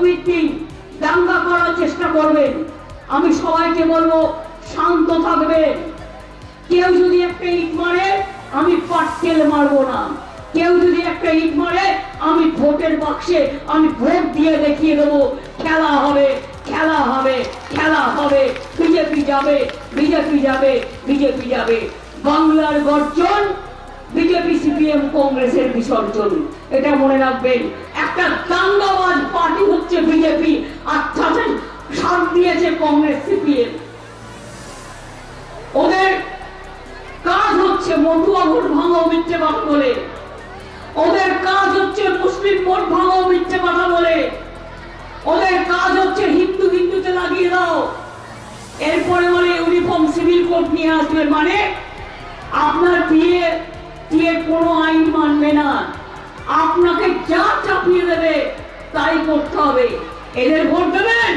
ভিত্তিক দাঙ্গা করার চেষ্টা করবেন। আমি সবাইকে বলবো শান্ত থাকবে। কেউ যদি একটা ইট মারে আমি পাটকেল মারবো না। কেউ যদি একটা ইট মারে আমি ভোটের বাক্সে আমি ভোট দিয়ে দেখিয়ে দেবো খেলা হবে, খেলা হবে, খেলা হবে। বিজেপি যাবে, বিজেপি যাবে, বিজেপি যাবে। বাংলার গর্জন, বিজেপি সিপিএম কংগ্রেসের বিসর্জন। এটা মনে রাখবেন। একটা দাঙ্গাবাজ পার্টি হচ্ছে বিজেপি, আর তাতে সাথ দিয়েছে কংগ্রেস সিপিএম। ওদের কাজ হচ্ছে মতুয়া ভোট ভাঙাও মিথ্যে কথা বলে। ওদের কাজ হচ্ছে মুসলিম ভোট ভাঙাও মিথ্যে কথা বলে। ওদের কাজ হচ্ছে হিন্দু হিন্দুতে লাগিয়ে দাও। এরপরে বলে ইউনিফর্ম সিভিল কোড নিয়ে আসবে, মানে আপনার বিয়ে কোনো আইন মানবে না, আপনাকে যা চাপিয়ে দেবে তাই করতে হবে। এদের ভোট দেবেন।